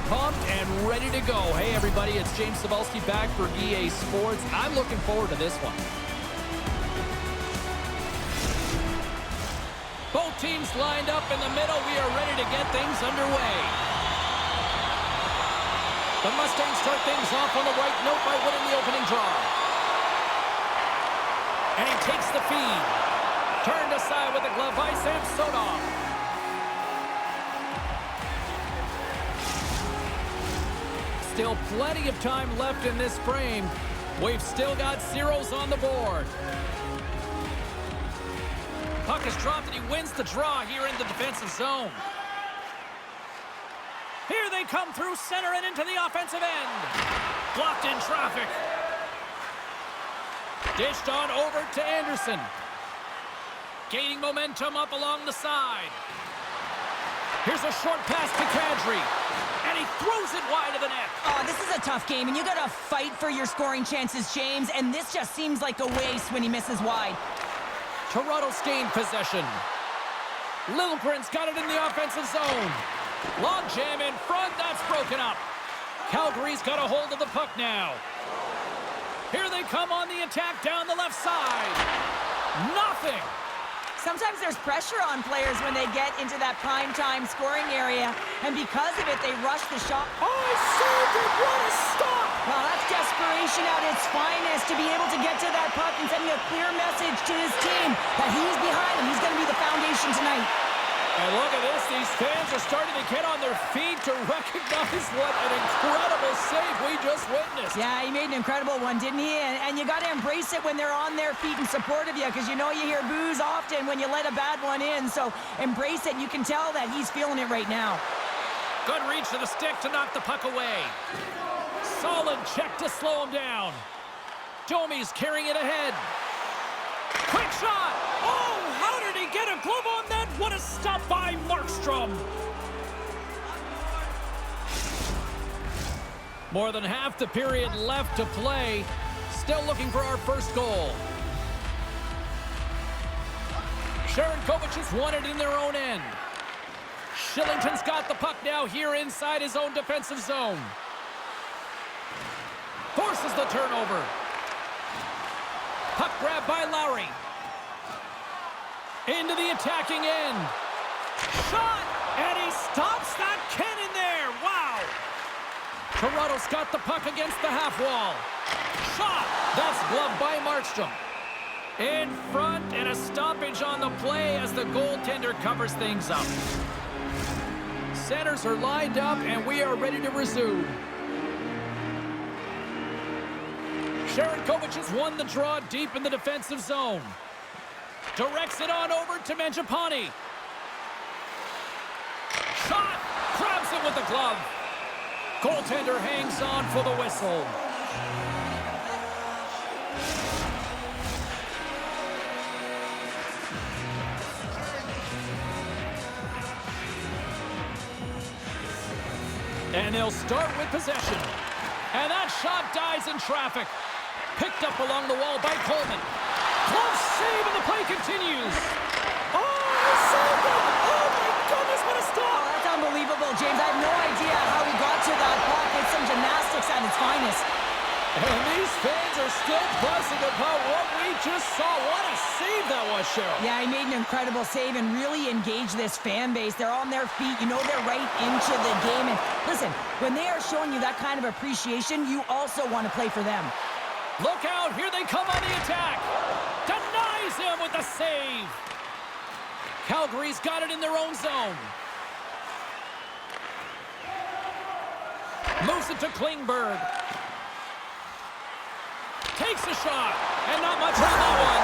pumped and ready to go. Hey, everybody, it's James Cebulski back for EA Sports. I'm looking forward to this one. Both teams lined up in the middle. We are ready to get things underway. The Mustangs start things off on the right note by winning the opening draw. And he takes the feed. Turned aside with the glove by Sam Sotoff. Still plenty of time left in this frame. We've still got zeros on the board. Puck is dropped and he wins the draw here in the defensive zone. Here they come through center and into the offensive end. Blocked in traffic. Dished on over to Anderson. Gaining momentum up along the side. Here's a short pass to Kadri. And he throws it wide of the net. Oh, this is a tough game, and you got to fight for your scoring chances, James. And this just seems like a waste when he misses wide. Toronto's gained possession. Liljegren's got it in the offensive zone. Long jam in front. That's broken up. Calgary's got a hold of the puck now. Here they come on the attack down the left side. Nothing. Sometimes there's pressure on players when they get into that prime time scoring area, and because of it, they rush the shot. Oh, he saved it! What a stop! Well, that's desperation at its finest to be able to get to that puck and sending a clear message to his team that he's behind him. He's going to be the foundation tonight. And look at this. These fans are starting to get on their feet to recognize what an incredible save we just witnessed. Yeah, he made an incredible one, didn't he? And you got to embrace it when they're on their feet in support of you, because you know you hear boos often when you let a bad one in. So embrace it. You can tell that he's feeling it right now. Good reach to the stick to knock the puck away. Solid check to slow him down. Domi's carrying it ahead. Quick shot! Oh, how did he get a glove on that? What a stop by Markstrom! More than half the period left to play. Still looking for our first goal. Sharankovic has won it in their own end. Shillington's got the puck now here inside his own defensive zone. Forces the turnover. Puck grab by Lowry. Into the attacking end. Shot! And he stops that cannon there. Wow! Toronto's got the puck against the half wall. Shot! That's gloved by Markstrom. In front, and a stoppage on the play as the goaltender covers things up. Centers are lined up, and we are ready to resume. Sharankovic has won the draw deep in the defensive zone. Directs it on over to Mangiapane. Shot! Grabs it with the glove. Goaltender hangs on for the whistle. And they'll start with possession. And that shot dies in traffic. Picked up along the wall by Coleman. Close save, and the play continues. Oh, he saved it! Oh, my goodness, what a stop! Oh, that's unbelievable, James. I have no idea how he got to that puck. It's some gymnastics at its finest. And these fans are still buzzing about what we just saw. What a save that was, Cheryl. Yeah, he made an incredible save and really engaged this fan base. They're on their feet. You know they're right into the game. And listen, when they are showing you that kind of appreciation, you also want to play for them. Look out, here they come on the attack. Denies him with the save. Calgary's got it in their own zone. Moves it to Klingberg. Takes a shot, and not much on that one.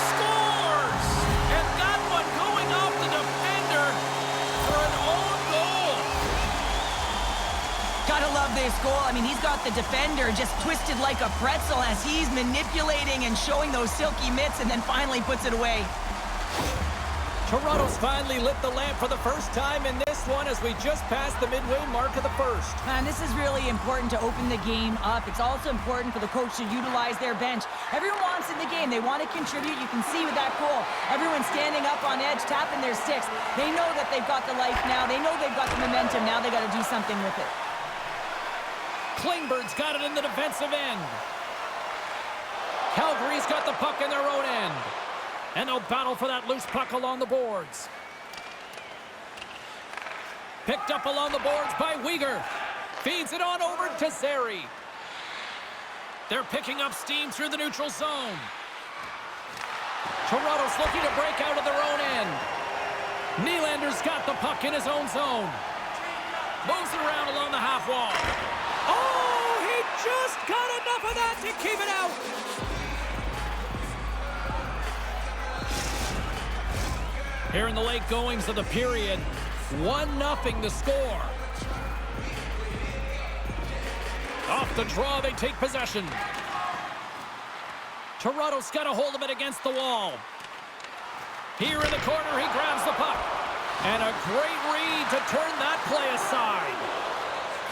Scores! And that one going off the defender for an own goal. Gotta love this goal. I mean, he's got the defender just twisted like a pretzel as he's manipulating and showing those silky mitts, and then finally puts it away. Toronto's finally lit the lamp for the first time in this one as we just passed the midway mark of the first. And this is really important to open the game up. It's also important for the coach to utilize their bench. Everyone wants in the game. They want to contribute. You can see with that goal, everyone's standing up on edge, tapping their sticks. They know that they've got the life now. They know they've got the momentum. Now they got to do something with it. Klingberg's got it in the defensive end. Calgary's got the puck in their own end. And they'll battle for that loose puck along the boards. Picked up along the boards by Weegar. Feeds it on over to Zary. They're picking up steam through the neutral zone. Toronto's looking to break out of their own end. Nylander's got the puck in his own zone. Moves it around along the half wall. Oh, he just got enough of that to keep it out. Here in the late goings of the period, 1-0 the score. Off the draw, they take possession. Toronto's got a hold of it against the wall. Here in the corner, he grabs the puck. And a great read to turn that play aside.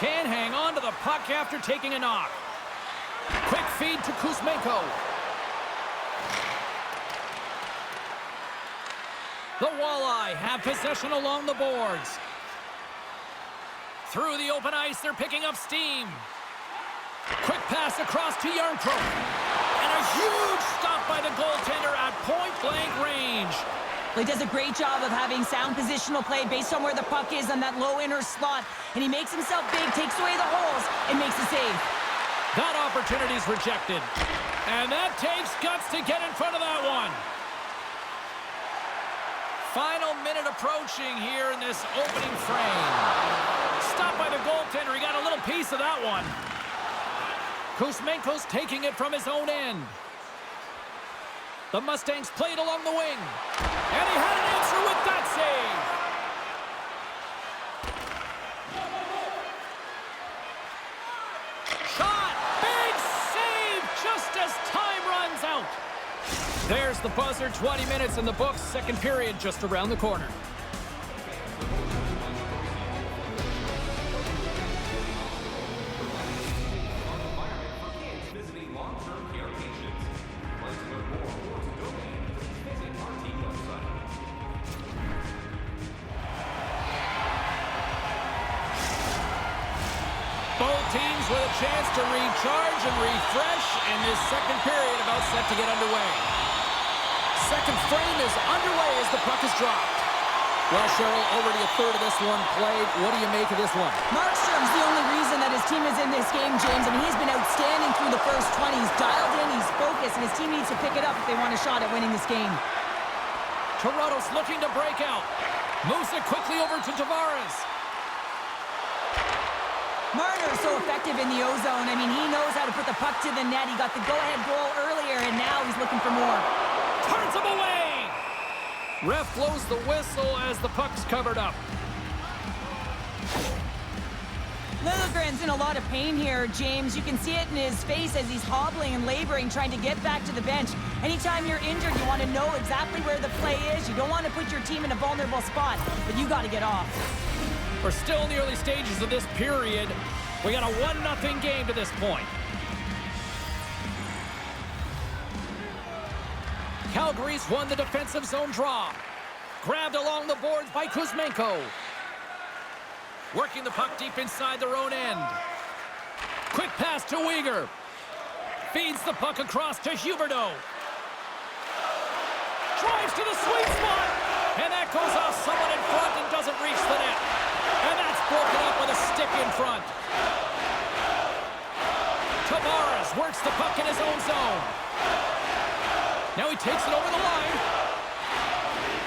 Can't hang on to the puck after taking a knock. Quick feed to Kuzmenko. The Walleye have possession along the boards. Through the open ice, they're picking up steam. Quick pass across to Yarncroke. And a huge stop by the goaltender at point-blank range. He does a great job of having sound positional play based on where the puck is on that low inner slot. And he makes himself big, takes away the holes, and makes a save. That opportunity's rejected. And that takes guts to get in front of that one. Final minute approaching here in this opening frame. Stopped by the goaltender. He got a little piece of that one. Kuzmenko's taking it from his own end. The Mustangs played along the wing. And he had an answer with that save. Shot! Big save just as time runs out. There's the buzzer, 20 minutes in the books, second period just around the corner. Both teams with a chance to recharge and refresh, and this second period about set to get underway. Second frame is underway as the puck is dropped. Well, Cheryl, already a third of this one played. What do you make of this one? Markstrom's the only reason that his team is in this game, James. I mean, he's been outstanding through the first 20. He's dialed in, he's focused, and his team needs to pick it up if they want a shot at winning this game. Toronto's looking to break out. Moves it quickly over to Tavares. Marner's so effective in the O-zone. I mean, he knows how to put the puck to the net. He got the go-ahead goal earlier, and now he's looking for more. Turns him away! Ref blows the whistle as the puck's covered up. Liljegren's in a lot of pain here, James. You can see it in his face as he's hobbling and laboring, trying to get back to the bench. Anytime you're injured, you want to know exactly where the play is. You don't want to put your team in a vulnerable spot, but you got to get off. We're still in the early stages of this period. We got a 1-0 game to this point. Calgary's won the defensive zone draw. Grabbed along the boards by Kuzmenko. Working the puck deep inside their own end. Quick pass to Weegar. Feeds the puck across to Huberdeau. Drives to the sweet spot. And that goes off someone in front and doesn't reach the net. And that's broken up with a stick in front. Tavares works the puck in his own zone. Now he takes it over the line.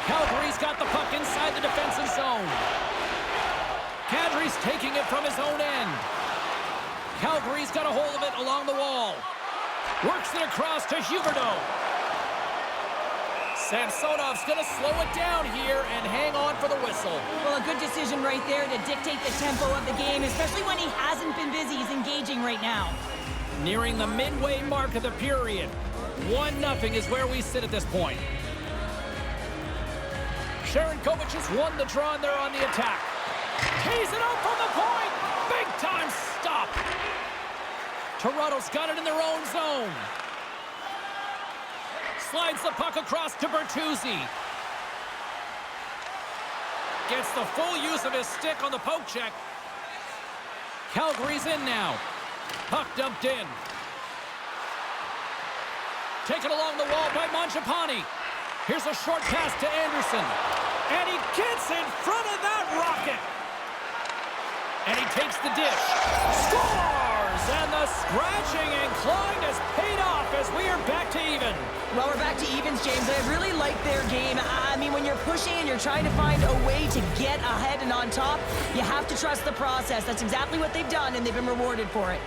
Calgary's got the puck inside the defensive zone. Kadri's taking it from his own end. Calgary's got a hold of it along the wall. Works it across to Huberdeau. Samsonov's going to slow it down here and hang on for the whistle. Well, a good decision right there to dictate the tempo of the game, especially when he hasn't been busy. He's engaging right now. Nearing the midway mark of the period. 1-0 is where we sit at this point. Sharankovic has won the draw, and they're on the attack. Tees it out from the point. Big time stop. Toronto's got it in their own zone. Slides the puck across to Bertuzzi. Gets the full use of his stick on the poke check. Calgary's in now. Puck dumped in. Taken along the wall by Mangiapane. Here's a short pass to Anderson. And he gets in front of that rocket. And he takes the dish. Scores! And the scratching and clawing has paid off as we are back to even. Well, we're back to evens, James. I really like their game. I mean, when you're pushing and you're trying to find a way to get ahead and on top, you have to trust the process. That's exactly what they've done, and they've been rewarded for it.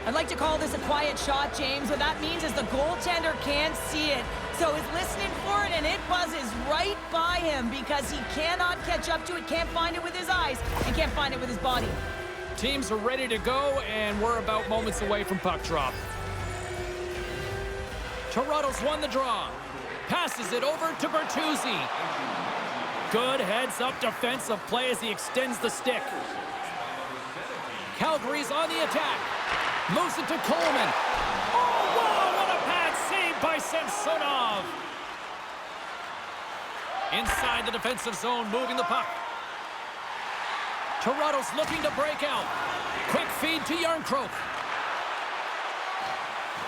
I'd like to call this a quiet shot, James. What that means is the goaltender can't see it, so he's listening for it, and it buzzes right by him because he cannot catch up to it, can't find it with his eyes, and can't find it with his body. Teams are ready to go, and we're about moments away from puck drop. Toronto's won the draw. Passes it over to Bertuzzi. Good heads-up defensive play as he extends the stick. Calgary's on the attack. Moves it to Coleman. Oh, wow, what a bad save by Samsonov. Inside the defensive zone, moving the puck. Toronto's looking to break out. Quick feed to Järnkrok.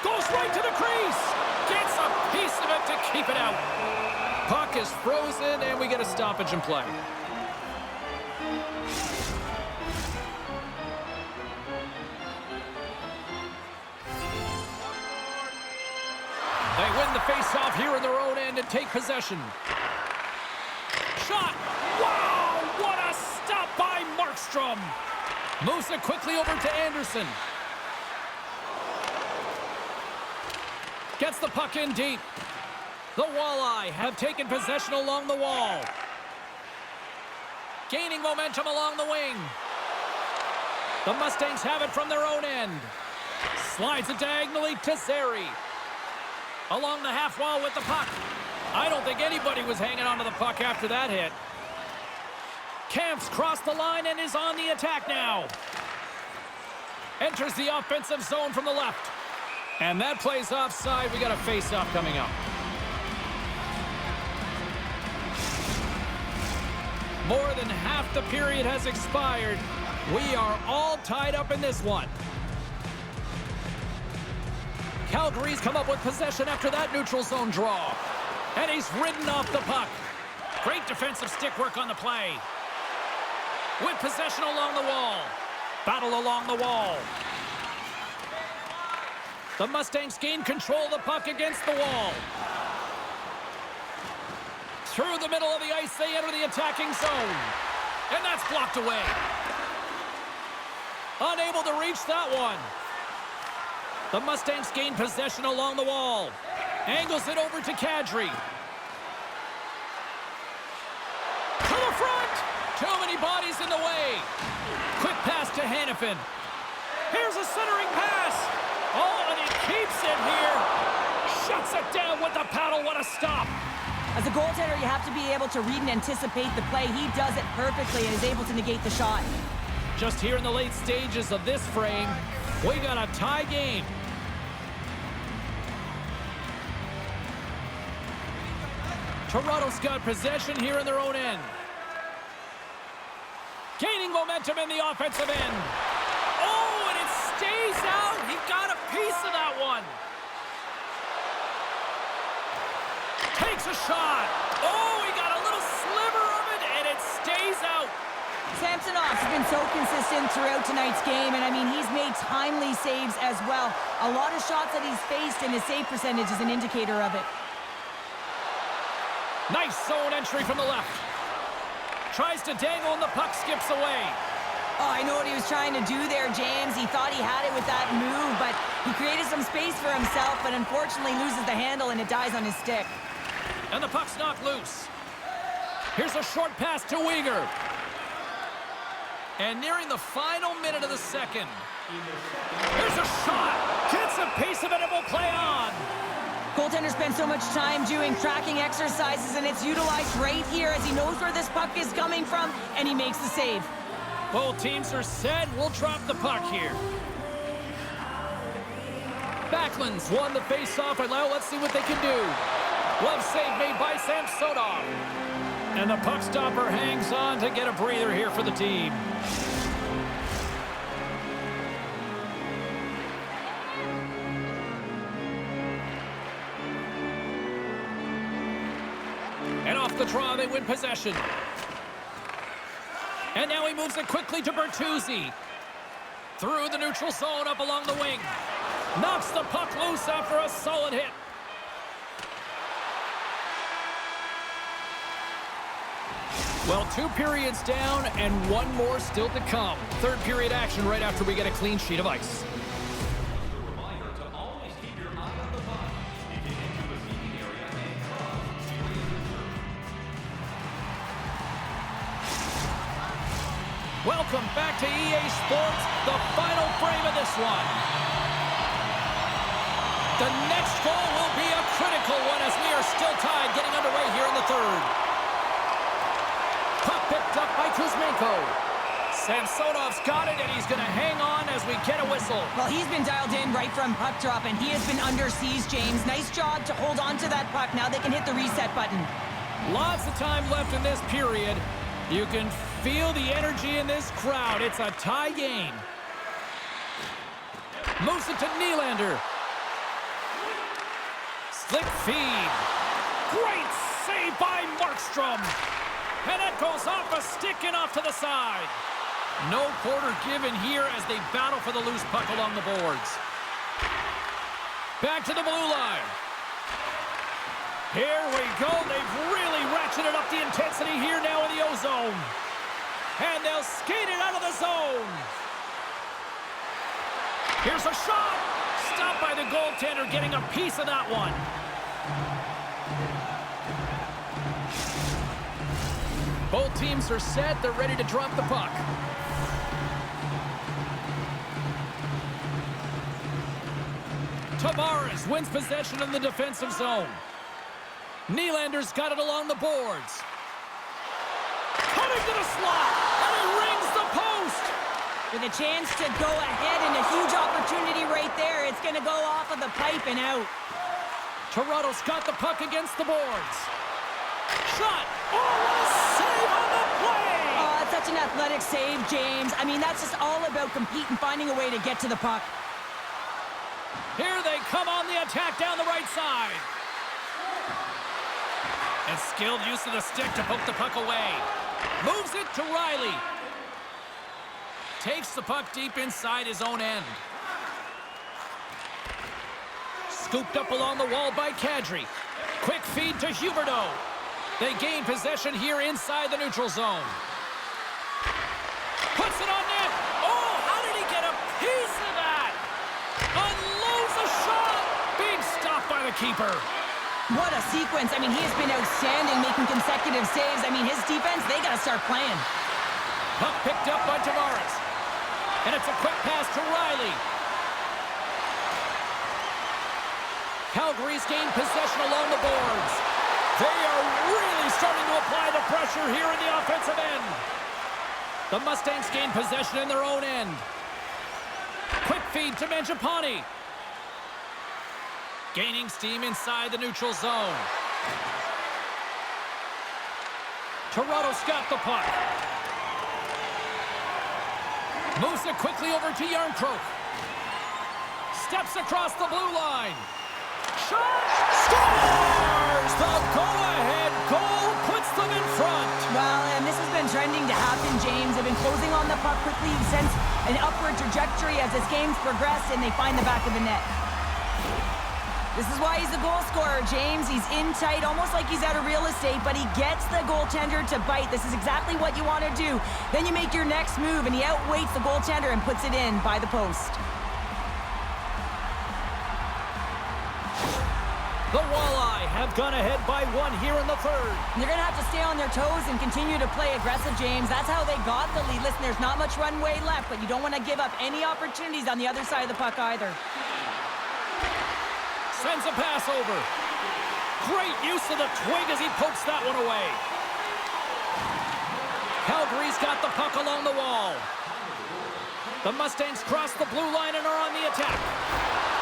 Goes right to the crease. Gets a piece of it to keep it out. Puck is frozen, and we get a stoppage in play. They win the face-off here in their own end and take possession. Shot! Wow! What a stop by Markstrom! Moves it quickly over to Anderson. Gets the puck in deep. The Walleye have taken possession along the wall. Gaining momentum along the wing. The Mustangs have it from their own end. Slides it diagonally to Zary. Along the half wall with the puck. I don't think anybody was hanging onto the puck after that hit. Kampf's crossed the line and is on the attack now. Enters the offensive zone from the left. And that plays offside. We got a face-off coming up. More than half the period has expired. We are all tied up in this one. Calgary's come up with possession after that neutral zone draw. And he's ridden off the puck. Great defensive stick work on the play. With possession along the wall. Battle along the wall. The Mustangs gain control of the puck against the wall. Through the middle of the ice, they enter the attacking zone. And that's blocked away. Unable to reach that one. The Mustangs gain possession along the wall. Angles it over to Kadri. To the front! Too many bodies in the way. Quick pass to Hanifin. Here's a centering pass. Oh, and he keeps it here. Shuts it down with the paddle. What a stop. As a goaltender, you have to be able to read and anticipate the play. He does it perfectly and is able to negate the shot. Just here in the late stages of this frame, we got a tie game. Toronto's got possession here in their own end. Gaining momentum in the offensive end. Oh, and it stays out. He got a piece of that one. Takes a shot. Oh, he got a little sliver of it, and it stays out. Samsonov's been so consistent throughout tonight's game, and I mean, he's made timely saves as well. A lot of shots that he's faced, and his save percentage is an indicator of it. Nice zone entry from the left. Tries to dangle, and the puck skips away. Oh, I know what he was trying to do there, James. He thought he had it with that move, but he created some space for himself, but unfortunately loses the handle, and it dies on his stick. And the puck's knocked loose. Here's a short pass to Weegar. And nearing the final minute of the second. Here's a shot. Gets a piece of it and will play on. Goaltender spends so much time doing tracking exercises, and it's utilized right here as he knows where this puck is coming from, and he makes the save. Both teams are set. We'll drop the puck here. Backlund's won the face-off, and now let's see what they can do. Glove save made by Samsonov. And the puck stopper hangs on to get a breather here for the team. And off the draw, they win possession. And now he moves it quickly to Bertuzzi. Through the neutral zone, up along the wing. Knocks the puck loose after a solid hit. Well, 2 periods down and 1 more still to come. Third period action right after we get a clean sheet of ice. Welcome back to EA Sports, the final frame of this one. The next goal will be a critical one as we are still tied, getting underway here in the third. Puck picked up by Kuzmenko. Samsonov's got it, and he's going to hang on as we get a whistle. Well, he's been dialed in right from puck drop, and he has been under siege, James. Nice job to hold on to that puck. Now they can hit the reset button. Lots of time left in this period. You can feel the energy in this crowd. It's a tie game. Moves it to Nylander. Slick feed. Great save by Markstrom. And that goes off a stick and off to the side. No quarter given here as they battle for the loose puck along the boards. Back to the blue line. Here we go. They've really ratcheted up the intensity here now in the O-zone. And they'll skate it out of the zone. Here's a shot. Stopped by the goaltender, getting a piece of that one. Both teams are set. They're ready to drop the puck. Tavares wins possession in the defensive zone. Nylander's got it along the boards. Cutting to the slot, and he rings the post. With a chance to go ahead and a huge opportunity right there. It's going to go off of the pipe and out. Toronto's got the puck against the boards. Shot. Oh, what a save on the play. Oh, that's such an athletic save, James. I mean, that's just all about competing, finding a way to get to the puck. Here they come on the attack down the right side. And skilled use of the stick to poke the puck away. Moves it to Riley. Takes the puck deep inside his own end. Scooped up along the wall by Kadri. Quick feed to Huberdeau. They gain possession here inside the neutral zone. Puts it on net. Oh, how did he get a piece of that? Unloads a shot. Big stop by the keeper. What a sequence. I mean, he has been outstanding, making consecutive saves. I mean, his defense, they got to start playing. Puck picked up by Tavares. And it's a quick pass to Riley. Calgary's gained possession along the boards. They are really starting to apply the pressure here in the offensive end. The Mustangs gain possession in their own end. Quick feed to Mangiapane. Gaining steam inside the neutral zone. Toronto's got the puck. Moves it quickly over to Yarncroke. Steps across the blue line. Shot! Scores! The go-ahead goal puts them in front. Well, and this has been trending to happen, James. They've been closing on the puck quickly since an upward trajectory as this game's progressed, and they find the back of the net. This is why he's a goal scorer, James. He's in tight, almost like he's out of real estate, but he gets the goaltender to bite. This is exactly what you want to do. Then you make your next move, and he outweights the goaltender and puts it in by the post. The Walleye have gone ahead by 1 here in the third. They're going to have to stay on their toes and continue to play aggressive, James. That's how they got the lead. Listen, there's not much runway left, but you don't want to give up any opportunities on the other side of the puck either. Sends a pass over. Great use of the twig as he pokes that one away. Calgary's got the puck along the wall. The Mustangs cross the blue line and are on the attack.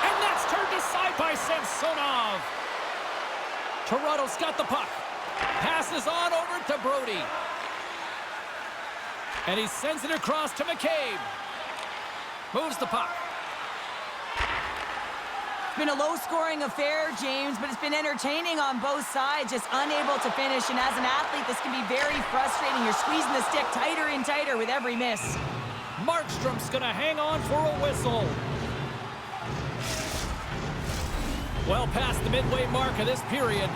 And that's turned aside by Samsonov. Toronto's got the puck. Passes on over to Brody. And he sends it across to McCabe. Moves the puck. It's been a low-scoring affair, James, but it's been entertaining on both sides, just unable to finish. And as an athlete, this can be very frustrating. You're squeezing the stick tighter and tighter with every miss. Markstrom's going to hang on for a whistle. Well past the midway mark of this period.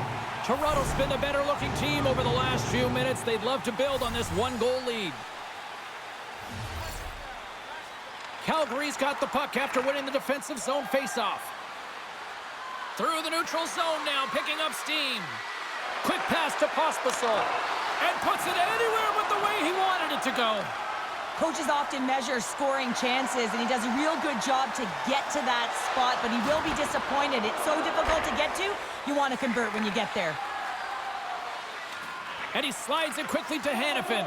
Toronto's been the better-looking team over the last few minutes. They'd love to build on this one-goal lead. Calgary's got the puck after winning the defensive zone faceoff. Through the neutral zone now, picking up steam. Quick pass to Pospisil. And puts it anywhere but the way he wanted it to go. Coaches often measure scoring chances, and he does a real good job to get to that spot, but he will be disappointed. It's so difficult to get to, you want to convert when you get there. And he slides it quickly to Hannafin.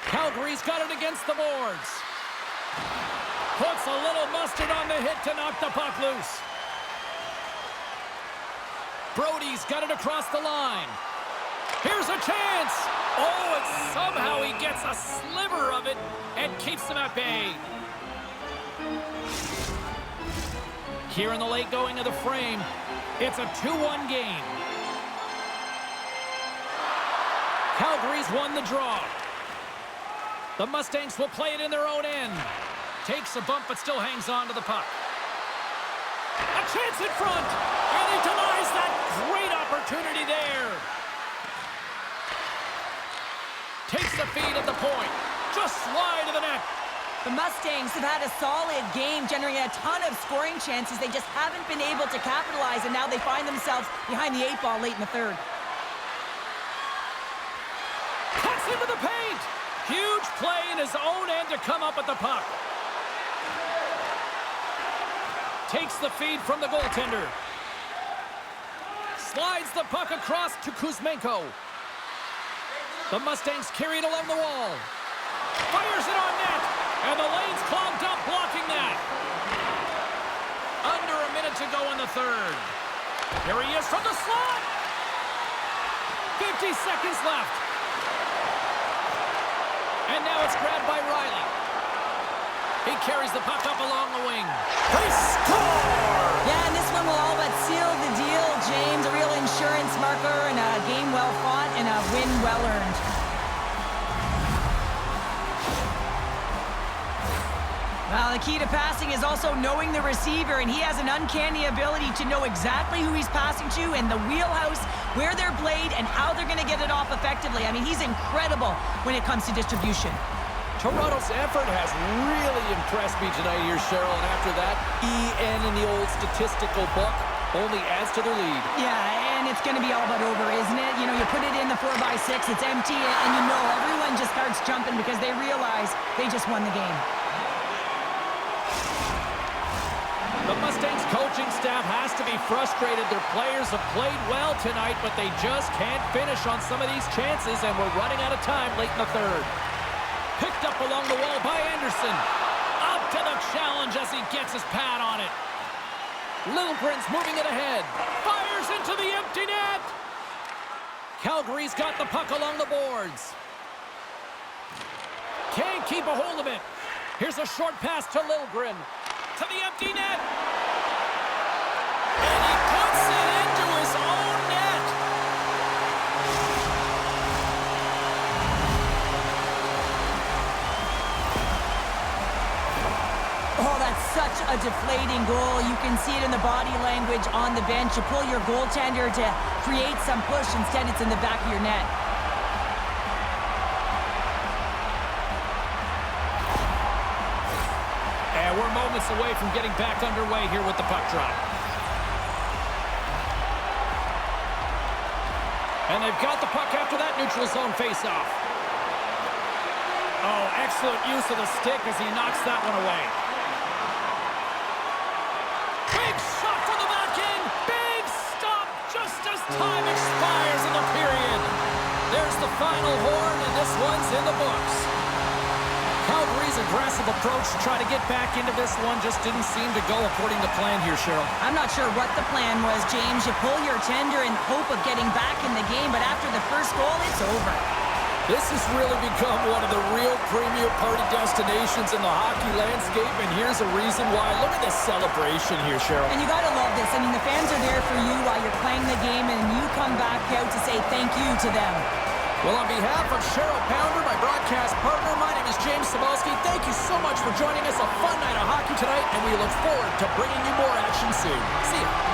Calgary's got it against the boards. Puts a little mustard on the hit to knock the puck loose. Brody's got it across the line. Here's a chance. Oh, and somehow he gets a sliver of it and keeps them at bay. Here in the late going of the frame, it's a 2-1 game. Calgary's won the draw. The Mustangs will play it in their own end. Takes a bump, but still hangs on to the puck. A chance in front, and he denies that great opportunity there. Takes the feed at the point, just wide of the net. The Mustangs have had a solid game, generating a ton of scoring chances. They just haven't been able to capitalize, and now they find themselves behind the 8 ball late in the third. Cuts into the paint. Huge play in his own end to come up with the puck. Takes the feed from the goaltender. Slides the puck across to Kuzmenko. The Mustangs carry it along the wall. Fires it on net. And the lane's clogged up, blocking that. Under a minute to go in the third. Here he is from the slot. 50 seconds left. And now it's grabbed by Riley. He carries the puck up along the wing. They score! Yeah, and this one will all but seal the deal, James. A real insurance marker and a game well fought and a win well earned. Well, the key to passing is also knowing the receiver, and he has an uncanny ability to know exactly who he's passing to and the wheelhouse, where they're played, and how they're going to get it off effectively. I mean, he's incredible when it comes to distribution. Toronto's effort has really impressed me tonight here, Cheryl, and after that, EN in the old statistical book only adds to their lead. Yeah, and it's going to be all but over, isn't it? You know, you put it in the 4x6, it's empty, and you know everyone just starts jumping because they realize they just won the game. The Mustangs coaching staff has to be frustrated. Their players have played well tonight, but they just can't finish on some of these chances, and we're running out of time late in the third. Picked up along the wall by Anderson. Up to the challenge as he gets his pad on it. Littlegren's moving it ahead. Fires into the empty net. Calgary's got the puck along the boards. Can't keep a hold of it. Here's a short pass to Littlegren. To the empty net. And he puts it into his own net. Oh, that's such a deflating goal. You can see it in the body language on the bench. You pull your goaltender to create some push. Instead, it's in the back of your net. And we're moments away from getting back underway here with the puck drop. And they've got the puck after that neutral zone faceoff. Oh, excellent use of the stick as he knocks that one away. Big shot from the back end. Time expires in the period. There's the final horn, and this one's in the books. Calgary's aggressive approach to try to get back into this one just didn't seem to go according to plan here, Cheryl. I'm not sure what the plan was, James. You pull your tender in hope of getting back in the game, but after the first goal, it's over. This has really become one of the real premier party destinations in the hockey landscape, and here's a reason why. Look at this celebration here, Cheryl. And you gotta love this. I mean, the fans are there for you while you're playing the game, and you come back out to say thank you to them. Well, on behalf of Cheryl Pounder, my broadcast partner, my name is James Cebulski. Thank you so much for joining us. A fun night of hockey tonight, and we look forward to bringing you more action soon. See ya.